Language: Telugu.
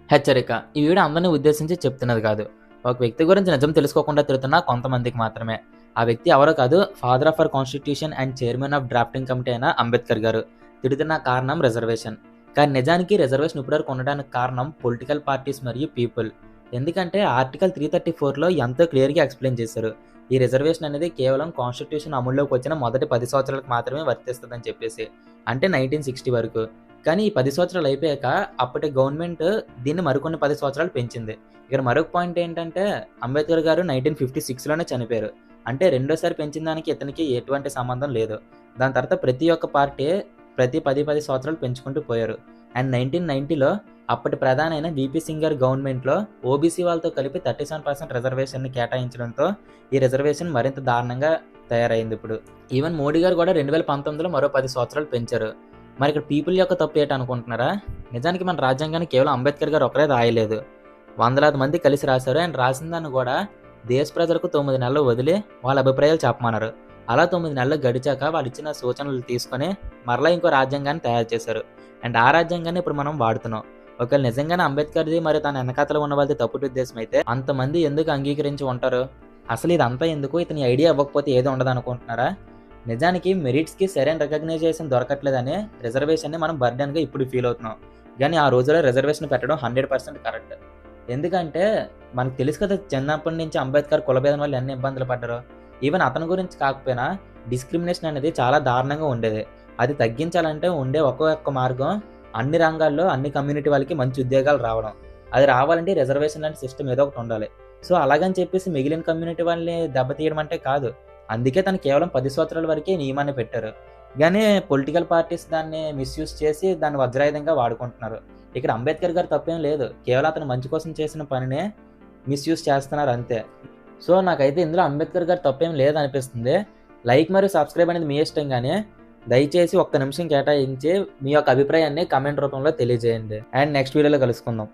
హెచ్చరిక. ఈ వీడియో అందరిని ఉద్దేశించి చెప్తున్నది కాదు. ఒక వ్యక్తి గురించి నిజం తెలుసుకోకుండా తిరుగుతున్న కొంతమందికి మాత్రమే. ఆ వ్యక్తి ఎవరో కాదు, father of our constitution and chairman of drafting committee అయిన అంబేద్కర్ గారు. తిడుతున్న కారణం రిజర్వేషన్. కానీ నిజానికి రిజర్వేషన్ ఇప్పటివరకు ఉండడానికి కారణం పొలిటికల్ పార్టీస్ మరియు పీపుల్. ఎందుకంటే ఆర్టికల్ 334లో ఎంతో క్లియర్‌గా ఎక్స్‌ప్లెయిన్ చేశారు. ఈ రిజర్వేషన్ అనేది కేవలం కాన్స్టిట్యూషన్ అమల్లోకి వచ్చిన మొదటి 10 సంవత్సరాలకు మాత్రమే వర్తిస్తదని చెప్పేసి. అంటే 1960 వరకు. కానీ ఈ 10 సంవత్సరాలు అయిపోయాక అప్పటి గవర్నమెంట్ దీన్ని మరికొన్ని 10 సంవత్సరాలు పెంచింది. ఇక్కడ మరొక పాయింట్ ఏంటంటే అంబేద్కర్ గారు 1956లోనే చనిపోయారు. అంటే రెండోసారి పెంచిన దానికి ఇతనికి ఎటువంటి సంబంధం లేదు. దాని తర్వాత ప్రతి ఒక్క పార్టీ ప్రతి 10 సంవత్సరాలు పెంచుకుంటూ పోయారు. అండ్ 1990లో అప్పటి ప్రధాని అయిన వీపీ సింగ్ గారి గవర్నమెంట్‌లో ఓబీసీ వాళ్ళతో కలిపి 37% రిజర్వేషన్‌ని కేటాయించడంతో ఈ రిజర్వేషన్ మరింత దారుణంగా తయారైంది ఇప్పుడు. ఈవెన్ మోడీ గారు కూడా 2019లో మరో 10 సంవత్సరాలు పెంచారు. మరి ఇక్కడ పీపుల్ యొక్క తప్పు ఏంటనుకుంటున్నారా? నిజానికి మన రాజ్యాంగాన్ని కేవలం అంబేద్కర్ గారు ఒకరే రాయలేదు. వందలాది మంది కలిసి రాశారు. అండ్ రాసిన దాన్ని కూడా దేశ ప్రజలకు 9 నెలలు వదిలి వాళ్ళ అభిప్రాయాలు చెప్పమన్నారు. అలా 9 నెలలు గడిచాక వాళ్ళు ఇచ్చిన సూచనలు తీసుకొని మరలా ఇంకో రాజ్యాంగాన్ని తయారు చేశారు. అండ్ ఆ రాజ్యాంగాన్ని ఇప్పుడు మనం వాడుతున్నాం. ఒకవేళ నిజంగానే అంబేద్కర్‌ది మరియు తన వెనకాతల ఉన్న వాళ్ళది తప్పుడు ఉద్దేశం అయితే అంతమంది ఎందుకు అంగీకరించి ఉంటారు? అసలు ఇదంతా ఎందుకు? ఇతని ఐడియా ఇవ్వకపోతే ఏది ఉండదనుకుంటున్నారా? నిజానికి మెరిట్స్‌కి సరైన రికగ్నైజేషన్ దొరకట్లేదని రిజర్వేషన్‌ని మనం బర్డెన్‌గా ఇప్పుడు ఫీల్ అవుతున్నాం. కానీ ఆ రోజుల్లో రిజర్వేషన్ పెట్టడం 100% కరెక్ట్. ఎందుకంటే మనకు తెలుసు కదా, చిన్నప్పటి నుంచి అంబేద్కర్ కులభేదం వల్ల ఎన్ని ఇబ్బందులు పడ్డారో. ఈవెన్ అతని గురించి కాకపోయినా డిస్క్రిమినేషన్ అనేది చాలా దారుణంగా ఉండేది. అది తగ్గించాలంటే ఉండే ఒకే ఒక్క మార్గం అన్ని రంగాల్లో అన్ని కమ్యూనిటీ వాళ్ళకి మంచి ఉద్యోగాలు రావడం. అది రావాలంటే రిజర్వేషన్ లాంటి సిస్టమ్ ఏదో ఒకటి ఉండాలి. సో అలాగని చెప్పేసి మిగిలిన కమ్యూనిటీ వాళ్ళని దెబ్బతీయడం అంటే కాదు. అందుకే తను కేవలం 10 సంవత్సరాల వరకే నియమాన్ని పెట్టారు. గానీ పొలిటికల్ పార్టీస్ దాన్ని మిస్‌యూజ్ చేసి దాన్ని వజ్రాయుధంగా వాడుకుంటున్నారు. ఇక్కడ అంబేద్కర్ గారి తప్పేం లేదు. కేవలం అతను మంచి కోసం చేసిన పనినే మిస్‌యూజ్ చేస్తున్నారు అంతే. సో నాకైతే ఇందులో అంబేద్కర్ గారి తప్పేం లేదనిపిస్తుంది. లైక్ మరియు సబ్స్క్రైబ్ అనేది మీ ఇష్టం గానీ, దయచేసి ఒక్క నిమిషం కేటాయించి మీ యొక్క అభిప్రాయాన్ని కామెంట్ రూపంలో తెలియజేయండి. అండ్ నెక్స్ట్ వీడియోలో కలుసుకుందాం.